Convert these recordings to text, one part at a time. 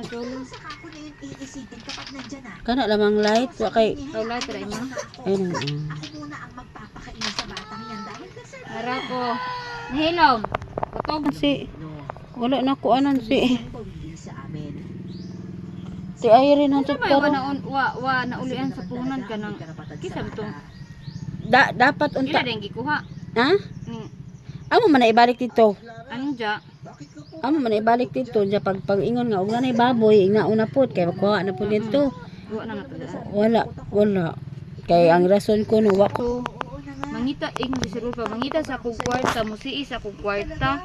Saka ako na yung iisipin kapag nandyan na. Kana lamang light wa kay Ay, light try mo. ayun. Ako muna ang magpapakain sa batang yan dahil kasi Ara ko. Nahilom. Kutog. Si wala na ko anon si pawili sa amin. si Irene ang Ano ba tutaro. yung wa naulian sa punan ka ng kisa mo itong Dapat ila unta. din gikuha. Ha? Ning Amo man na ibalik dito. anong dya? Amo man na ibalik dito diya pag ingon nga og nanay baboy ingnaon na pud kay makuha na pud dito. Wa na natudaan. Wala. Kay ang rason ko no wa ko Mangita English rule pa. Mangita sa akong kwarta, musii sa akong kwarta.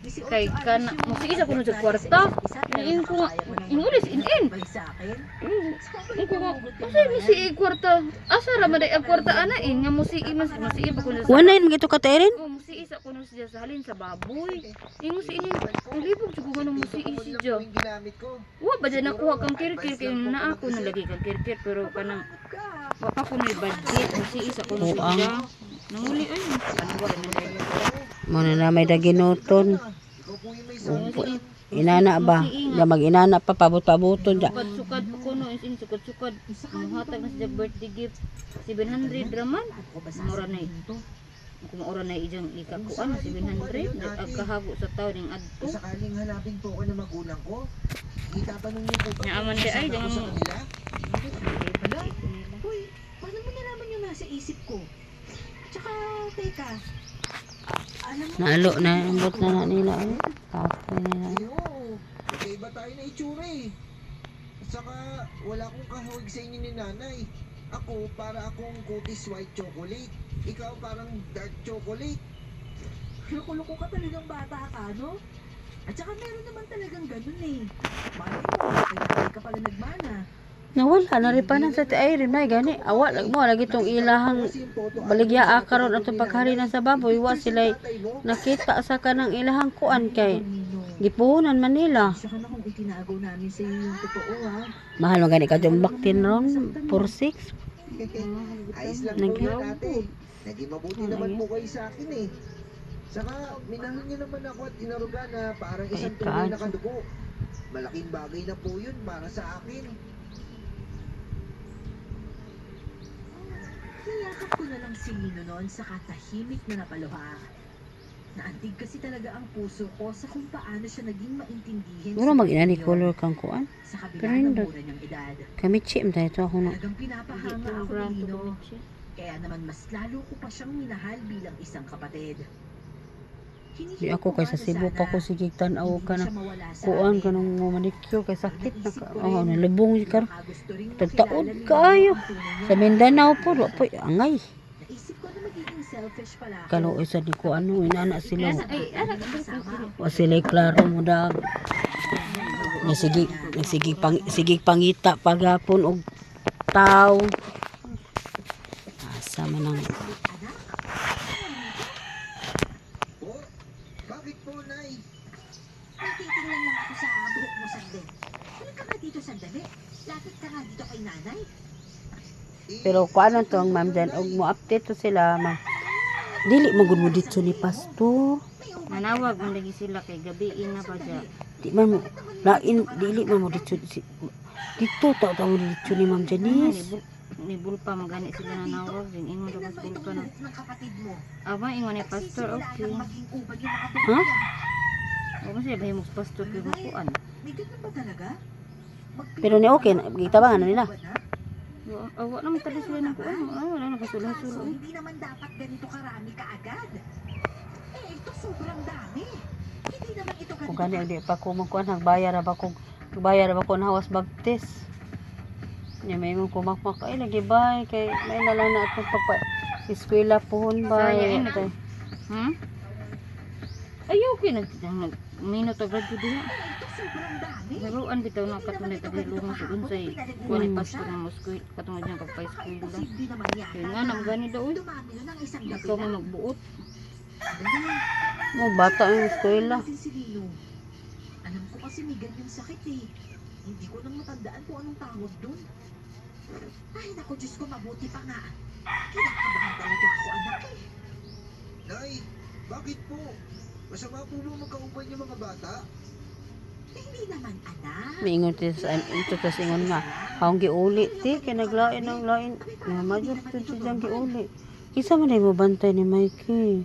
Kay kana musii sa kuno sa kwarta. Ngayon ko nga inulis in. Bay sa akin. Ko nga kasi musii kwarta. Asa ra man ang kwarta ana nga musii man musii pa kuno sa. wala yun gito ka Irene. Oh, musii sa kuno siya sa halin sa baboy. Musii ni ang libog jud ko nang musii siya. Wa ba dyan nakuha kang kirkir kay na ako nalagi kang kirkir pero kanang wa pa kuno budget musii sa kuno siya. Nanguli ay ano ba Mo na may daginoton. Inana ba? Ya mag-inana pa pabot-paboton ja. Sukad-sukad po kuno, sukad-sukad. Muhatag na siya birthday gift. 700 raman. Mura na ito. Kung maura na ijang ikakuan, 700. Agkahago sa tao ng adto. Sakaling hanapin po ko ng magulang ko, itatanong niyo po ba Naaman di ay, ako sa kanila? Uy, paano mo nalaman yung nasa isip ko? Tsaka, teka. Alam mo, Naalo na ambot na nila ay. Kapoy nila. Ayo, magkaiba tayo na itsura eh. At saka, wala akong kahawig sa inyo ni nanay. Ako, para akong cookies white chocolate. Ikaw parang dark chocolate. loko-loko ka talagang bata ka, no? At saka meron naman talagang ganun eh. Malay mo, kaya ka pala nagmana. Nawala na rin pa na sa Irene may gani. Awa lag mo lagi tong ilahang Kasi yung photo, baligya karon atong paghari na sa baboy wa sila nakita sa kanang ilahang kuan kay gipuhunan man nila. Saka na kung itinago namin sa iyo yung totoo, ha? Mahal mo gani ka jumbaktin ron 46. ayos lang po Nag- yun ate. Naging mabuti naman po kayo sa akin eh. Saka, minahal niyo naman ako at inaruga na parang isang Ay, tunay na kaso. kadugo. Malaking bagay na po yun para sa akin. Niyakap ko na lang si Nino noon sa katahimik na napaluha. Naantig kasi talaga ang puso ko sa kung paano siya naging maintindihin Mura sa mag-inani ngayon, color kang kuan. sa kabila Pero ng hindi. mura niyang edad. Kami chim dahil ito ako na. Talagang pinapahanga ako Brand ni to Nino. Gucci. Kaya naman mas lalo ko pa siyang minahal bilang isang kapatid. Di ako kay sa Cebu pa ko sige tanaw ka na kuan ka nung manicure kay sakit na ka. Oh, nalubong ka. Tagtaod kaayo. Sa Mindanao po wa po angay. Naisip ko na magiging selfish pala ako. Kalo isa di ko ano inana sila. Ay, ana Wa sila klaro mo dag. Nga sige pangita pagapon og tao. Asa man ang Po? Bakit po, Nay? Nagtitingnan lang ako sa buhok mo sandali. Halika nga dito sandali. Lapit ka nga dito kay nanay. pero kuanon to ang ma'am dyan og mo update to sila ma'am. Dili mo gud mo dito ni pastor. Nanawag man lagi sila kay gabi na pa dya. Di man mo lain dili man mo dito dito taw mo dito ni ma'am Janice. Ni bulpa magani sila nanawag din ingon ra mas bulpa na. Ng kapatid mo. Aba ingon ni pastor Kasi okay. simula nang maging ubag yung mga Ha? O mo siya bahimos pastor kay kuan. May ganun ba talaga? Pero ni okay na gitabangan na nila. Awa naman tali sila ng kuan. Wala na kasulo-sulo. Hindi naman dapat ganito karami kaagad. Eh, ito sobrang dami. Hindi naman ito ganito. Kung gani di pa ko magkuan nagbayar ra ba ko na hawas bagtis. Nya may mo kumakmak ay lagi bay kay may na lang na atong pagpa eskwela pohon ba. Sayang, kay. Ayaw okay minuto agad jud diha. Ito sobrang dami. Laruan bitaw na katunay kadilungan sa unsay kuan ni pastor nga moskoy katungod niya pagpa-eskwela. Posible naman yan. Kaya nga nang gani daw. Dumami nun ang isang gabi Ikaw na. may magbuot. Mo bata ang eskwela. Natin si Lino. Alam ko kasi may ganyan sakit eh. Hindi ko nang matandaan kung anong tawag dun. Ay, naku, Diyos ko, mabuti pa nga. Kinakabahan talaga ako, anak eh. Nay, bakit po? Masama po ba magkaupay yung mga bata? Hindi naman, anak. Miingon ti sa ito tas ingon nga. Haong giuli ti kay naglain ang lain. Na majud to siyang giuli. Kisa man ay mo bantay ni Mikey.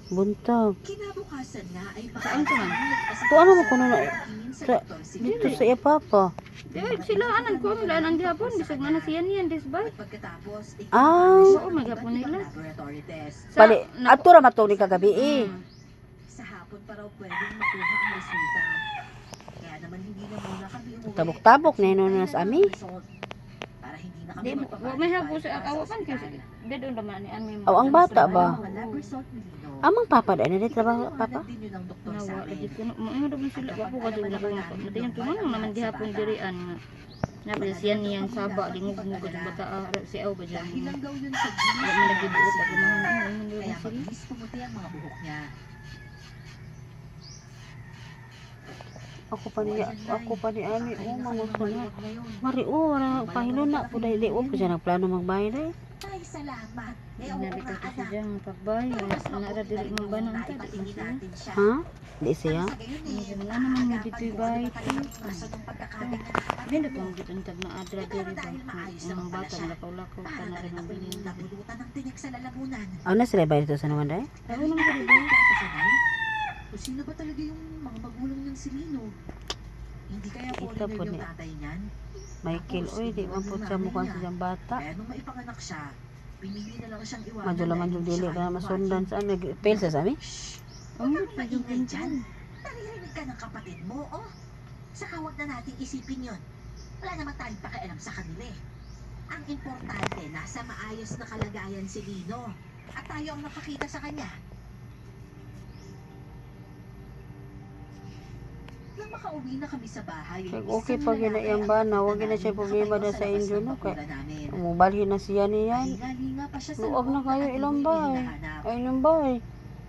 Buntag. Kinabukasan nga ay Saan ka man? Tuwa mo kuno na sa dito sa iya papa. Di ba sila anan ko ang laan ang gihapon bisag na siya niyan disbay. Pagkatapos, Ah. Oo, may gapon nila. laboratory test. Pali ato ra matuli kagabi eh. Sa hapon pa raw pwedeng makuha ang resulta. Kaya naman hindi na muna kami umuwi. Tabok-tabok na yun na sa ami. Para hindi na kami Di mo may habo sa awapan kasi dadon naman ni ami. Aw, ang bata ba? Mga lab result ni Lino. Amang papa da na trabaho papa. Din yun ang doktor sa Nawa amin. lagi ko mo daw sila wa po kadto na ko natingan tumanong naman gihapon dirian nga. Nabi siya niyan saba lingog-ngog sa bata si aw ba diyan. Dahil lang daw yun sa Wa genes. man lagi buot ako mga ano Kaya sila. mabilis pumuti ang mga buhok niya. Ako pa ni ani o mangusto na. Ngayon, Mari o wala pahilo na po dahil di ko siya nagplano magbayad eh. ay salamat. Eh, oo Nabi nga, ka anak. siya ang pagbay na ra diri man ba nang ta di Ipatingin siya. natin siya. Ha? Di siya? Sa gayon eh, Wala naman mo dito'y bahay. Kaso nung pagkakating na Hindi na pang gitong tag na adra Pero diri ba. dahil maayos naman Ang pala bata siya, lakaw-lakaw pa para na na rin rin ang ako bilhin. yung nabulutan ng tinik sa lalamunan. Ano na sila bayad ito sa naman dahil? Ako naman ko ba? Kung sino ba talaga yung mga magulang ng si Lino? Hindi kaya Ito foreigner po yung ni- tatay niyan? Michael, oy, di man po siya mukhang siyang bata. Kaya nung maipanganak siya, pinili na lang siyang iwanan. Madyo laman dahil yung hindi dili siya ka na kayang masundan buhatin. sa amin. Fail sa amin? Shh! Ang Huwag gusto kang yung maingay dyan. pinsan. Naririnig ka ng kapatid mo, oh. Saka huwag na natin isipin yun. Wala naman tayong pakialam sa kanila eh. Ang importante, nasa maayos na kalagayan si Lino. At tayo ang nakakita sa kanya. Nang makauwi na kami sa bahay, Kaya okay pag ginayang ba na, huwag na siya problema na sa inyo no. Kaya namin. umubalhin na siya niyan. Hinga-hinga pa siya sa Luwag na loob kayo at ilang hindi bay. hinahanap. Ayun yung bay.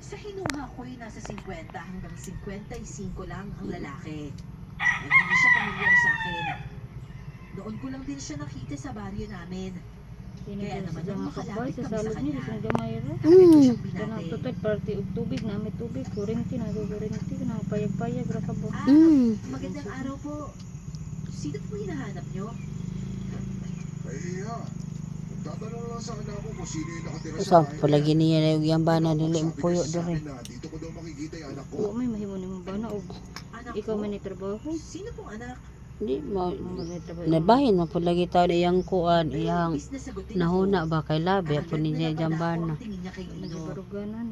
Sa hinuha ko'y nasa 50 hanggang 55 lang ang lalaki. Ay, hindi siya pamilyar sa akin. Noon ko lang din siya nakita sa baryo namin. Kaya naman Sila nung makabay makalapit sa kami sa salod niya, kanya, isang gamay ro. agad ko Hmm. siyang Kana binati. total party og tubig na may tubig, kurinti na do kurinti na payag-payag ra ka ba. Magandang araw po. Sino po hinahanap nyo? Ay, iya. Tatanong lang sana ako kung sino yung nakatira sa Usap bahay palagi niya na yung yambana Pero nila sabi yung puyo kasi sa diri. akin na dito ko daw makikita yung anak ko. Wa may mahimo nimo bana og Anak ikaw ko? man ni trabaho. Sino pong anak? Di mo Mo may trabaho. nabahin mo po lagi tao na iyang kuan iyang Imbis na sagutin nahuna ako, ba kay labi agad po ni nilabad ako jambana. ang tingin niya kay Lino. Nagibaruganan.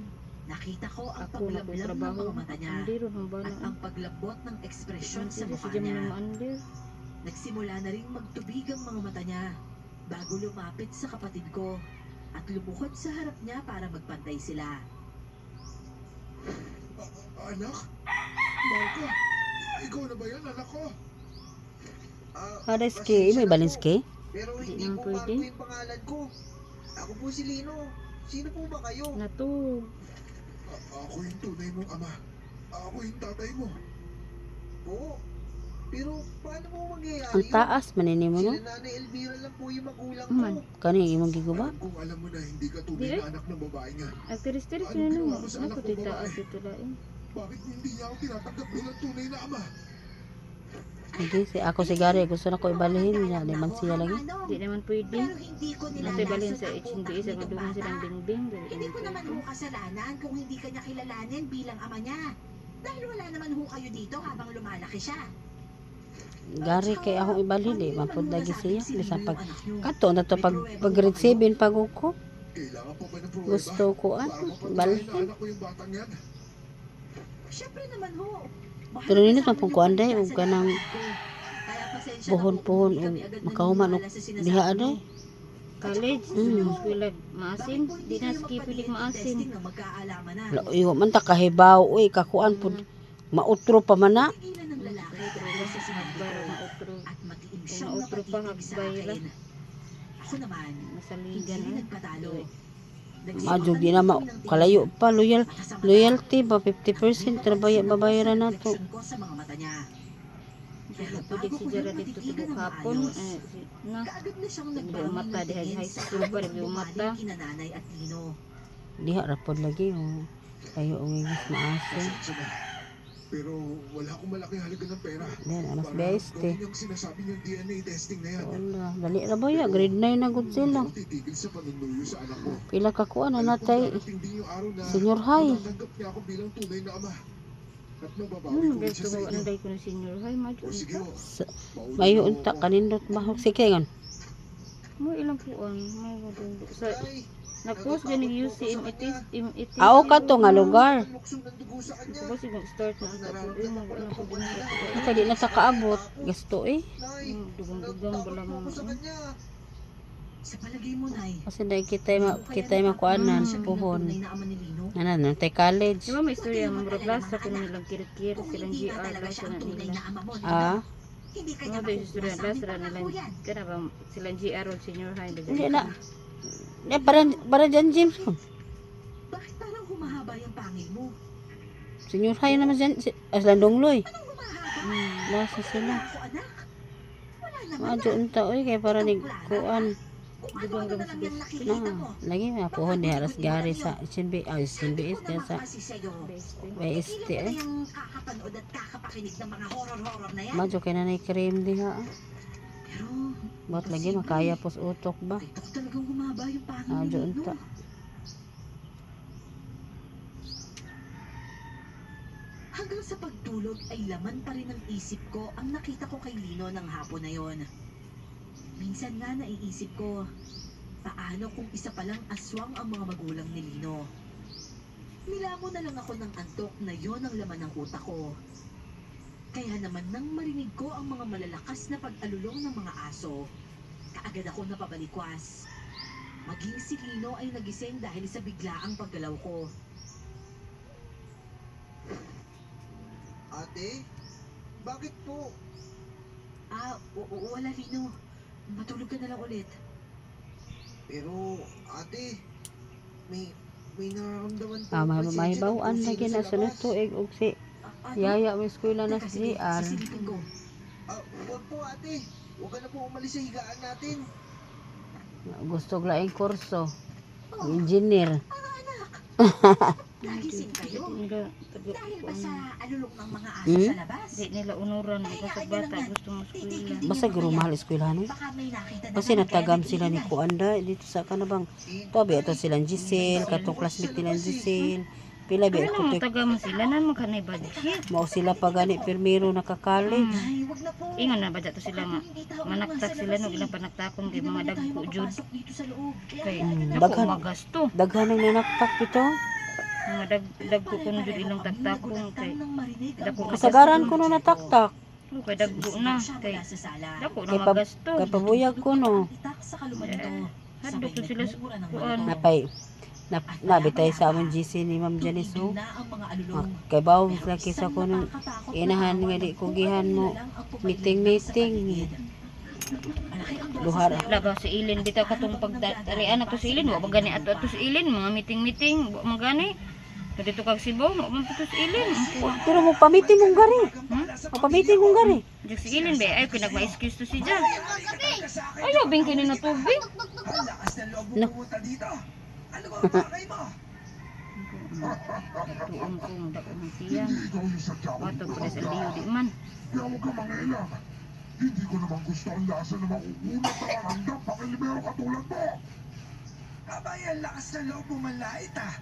Nakita ko ang Ako na ko paglamlam ng trabaho. mga mata niya Andi ron ang bana. at ang paglabot ng ekspresyon sa Sige mukha si Jamin niya. mo andi. Nagsimula na rin magtubig ang mga mata niya bago lumapit sa kapatid ko at lumuhod sa harap niya para magpantay sila. Anak? Marco? Ikaw na ba yan, anak ko? Hadaski, may balinski? Pero Di hindi naman po pwede. Marco yung pangalan ko. Ako po si Lino. Sino po ba kayo? Natug. Ako yung tunay mong ama. Ako yung tatay mo. Oo. Pero paano mo mangyayari Ang taas manini mo no? Sila Nanay Elvira lang po yung magulang Man. ko. Kani imong giguba? Alam kong alam mo na hindi ka tunay Di, na anak ng babae nga. Agtiris-tiris Ano na ginawa nimo. ko sa anak Ako ko, tita babae? ito lain. Bakit hindi niya ako tinatanggap bilang tunay na ama? Sige, si ako si Gary gusto na ko ibalhin niya, di man siya lagi. Di naman pwede. Pero hindi ko Nato balhin nilalason sa ang HND utak sa nitong madungan silang bata. bingbing. Hindi ko naman ho kasalanan kung hindi kanya kilalanin bilang ama niya. Dahil wala naman ho kayo dito habang lumalaki siya. Gary kay akong ibalhin di man pud lagi siya bisan pag kato na to pag May grade 7 pag ko Kailangan pa ba ng pruweba? gusto ko Para mapatunayan na balhin. anak ko yung batang yan. Siyempre naman ho. Mahal Pero ninit kasama man pong niyo kuan po day, siya ug sa kanang dalaga ko. Kaya pasensya na buhon-buhon, po kung hindi ug kami agad makahuman, naniniwala sa sinasabi diha mo. aday. College, Mm. eskwela, maasin. Bakit po Di hindi na kayo skip pilik magpa-DNA maasin. testing nang magkaalaman na? Iyo man ta kahibaw uy kakuan pud mautro pa man na. Tigilan ng lalaki dahil sa sinabi ko Hagbara na otro. at matiim Kung siyang mautro pa, napatigil sa hagbay akin. Ako naman, hindi Masaligan rin eh. nagpatalo. Adyo di na kalayo pa loyalty ba 50% trabaya babayaran nato. Ko sa mga mata niya. Pero pwede si Jara dito tubok hapon. Na, Kaagad na siyang Hindi nagbawi umata, ng diha tingin high sa school pa, aking hindi umata. umaling kina nanay at Lino. Diha ra pod lagi oh. Kayo ungigis maasin. Pasensya na. Pero wala akong malaking halaga ng pera. Yan, anas Para beste. gawin yung sinasabi niyong DNA testing na yan. Wala, dali na ba ya? Grade 9 na gud sila. Hindi ako titigil sa panunuyo sa anak ko. Pila ka kuan na Dahil kung natay. darating din yung araw na Senior high. matatanggap niya ako bilang tunay na ama. At mababawi ko rin Guys, siya sa ko inyo. anday ko na senior high, madyo. O sige ho. mauna Mayo na ho unta ako. kanindot mahok sige ngan. Mo ilang puan, may madundo. Sa Tay, nag-post ganing UC imitis. Aw ka to nga lugar. lukso ng dugo sa kanya. Kasi mag-start na ang tapo. Mo wala ko din. Kaya di na ta kaabot. Gasto eh. Nay, Dugang-dugang wala nagtakot po mo. ako sa kanya. Sa palagay mo, Nay, Kasi dahil kita makuanan puhon. tunay na ama ni Lino. Ano, tay college. Di ba may istorya mga bro sa kung nilang kirikir Kung silang hindi GR ka talaga last siya ang na tunay nila. na ama mo, Lino, Ah, hindi ka niya Ano ba yung makukuha istorya sa last aming na pangako nila? yan. Kaya ba silang GR o senior high? hindi na. Ya para dyan James. Bakit parang humahaba yung pangil mo? Senior high naman dyan. Aslandong loy. Anong humahaba? Lasa sila. Ako, anak. Wala naman. Madyo unta oy kay para ni kuan. Kung ano-ano na lang yung nakikita Na, mo. lagi mga puhon di haras gari sa sinbi Sabi ko is sa naman kasi sa'yo, may este tigilan mo eh. na yung kakapanood at kakapakinig ng mga horror-horror na yan. Madyo kay nanay cream diha. Pero, Bot lagi makaya pos utok ba. ito talagang humaba yung pangil ni Madyo Lino. unta. Hanggang sa pagtulog ay laman pa rin ng isip ko ang nakita ko kay Lino ng hapon na yon. Minsan nga naiisip ko, paano kung isa palang aswang ang mga magulang ni Lino? Nilamon na lang ako ng antok na yon ang laman ng utak ko. Kaya naman nang marinig ko ang mga malalakas na pag-alulong ng mga aso, kaagad ako napabalikwas. Maging si Lino ay nagising dahil sa biglaang paggalaw ko. Ate, bakit po? Wala Lino. Matulog ka na lang ulit. Pero, ate, may nararamdaman po. Ah, ako. mahibawaan Pasensya lagi po na sa sunod labas. tuig og si Ano? Yaya may eskwela na Teka, si sige, JR. sisilipin ko. Huwag po ate. Huwag ka na po umalis sa higaan natin. Gusto laing kurso. Engineer. Nagising kayo? Nila Dahil ba sa alulok ng mga aso Hmm? sa labas? di nila unuran kasi bata gusto mo eskwela. Basta guro mahal eskwelahan eh. Baka may nakita na Kasi natagam sila ni Kuanda dito sa kanabang. Tobi ato silang Giselle, katong classmate nila Giselle. Pila ba Ano ito mo tek taga mo sila na magkanay budget. mao sila pa gani pirmiro nakakalit. Ay, wag na po. Ingon na ba to sila nga Hindi tao manaktak naman sila sa no labas ilang eh. panaktakon kay Hindi mga naman na tayo dagko jud makapasok dito sa loob. kay Mm, dako daghan. magasto. Daghan ang nanaktak dito. Mga dagko kun jud ilang taktakon kay dako Kasagaran ko no nataktak. kay dagko na kay dako na Kay pa- magasto. Kay pabuyag ko no. Hadlok to sila sa kuan. Napay nabitay sa amon GC ni Ma'am Janice ho. Kay bawo laki sa ko nung inahan nga di ko gihan mo meeting. Luhar. Laga si Ilin bitaw katong pagdarian ato si Ilin wa ba gani ato si Ilin mga meeting wa man gani. Dito kag Cebu wa man pito si Ilin. Pero mo pamiting mong gari. O pamiting mong gari. Diyan si Ilin ba ay pinagma-excuse to si Jan. Ayaw bing kini na tubig. No. Tuon ko dako man siya. Ikaw yung sadya ko. Wato pa sa liyo di man. Kaya huwag ka mangailang. Hindi ko naman gusto ang lasa na makukunat na karandang pakilibero katulad mo. Abay, ang lakas ng loob mo manlait ah.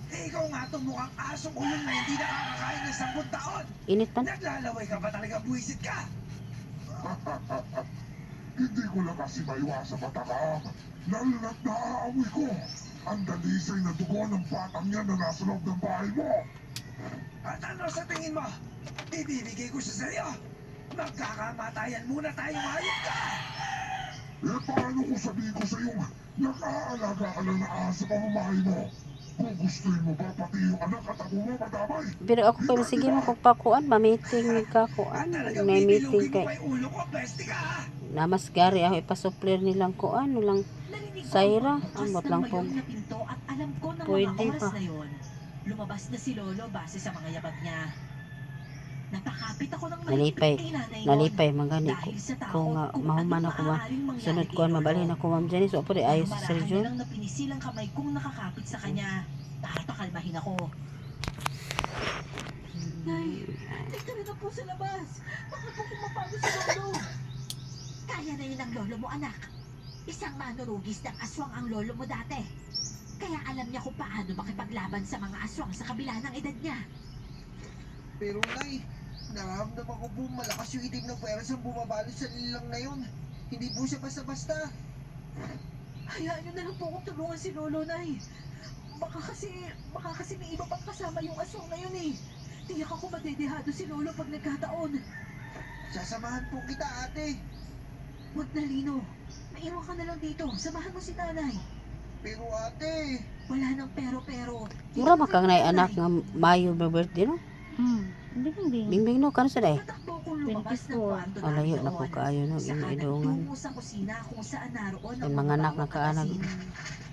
Eh, ikaw nga itong mukhang asong ulong na hindi nakakakain ng 10 taon. Init man. Naglalaway ka ba talaga, buwisit ka? Hindi ko lang kasi maiwasan matakam. Lalo na't naaamoy ko ang dalisay na dugo ng batang yan na nasa loob ng bahay mo. At ano sa tingin mo? Ibibigay ko siya sa'yo. Magkakamatayan muna tayong hayop ka. Eh paano kung sabihin ko sa'yo nag-aalaga ka lang na asa pamamahay mo? Gugustuhin mo ba pati yung anak at ako mo madamay? Pero ako pa sige mo kung pakuan ma-meeting ni kakuan. Talagang May meeting pipilugin mo kay pa yung ulo ko, peste ka ha? namas gari ako ipasuplir nilang kuan lang Saira, ambot lang po. At alam ko na Pwede mga oras pa. na yon, lumabas na si Lolo base sa mga yabag niya. Napakapit ako ng Nalipay. kay nanay Nalipay magani ko. dahil sa takot Kung mahuman ako ba maaaring mangyari sunod kay ko Lolo. mabalhin ako Ma'am Janice o pwede ayos sa Marahan Sergio. nilang napinisilang kamay kong nakakapit sa kanya para pakalmahin ako. Nay, dito rin na po sa labas. Baka po kumapalo si Lolo. Kaya na yun ang lolo mo, anak. Isang manurugis ng aswang ang lolo mo dati. Kaya alam niya kung paano makipaglaban sa mga aswang sa kabila ng edad niya. Pero Nay, nararamdaman ko po malakas yung itim ng pweras ang bumabalo sa nilang na yun. Hindi po siya basta-basta. Hayaan niyo na lang po akong tulungan si Lolo, Nay. Baka kasi may iba pang kasama yung aswang na yun eh. Tiyak ako madedehado si Lolo pag nagkataon. Sasamahan po kita, ate. Wag na, Lino. Maiwan ka na lang dito. Samahan mo si nanay. Pero ate, Wala nang pero-pero. Mura makang nay anak nga Mayo na birthday no. Bingbing. Bingbing no kan sa day. Tatakbo kong lumabas ng 24. kwarto Oh, layo namin na po doon. kaayo no Saka idungan. nagtungo sa kusina kung saan naroon ang Yung mga anak bawang nakaanag. kakasin.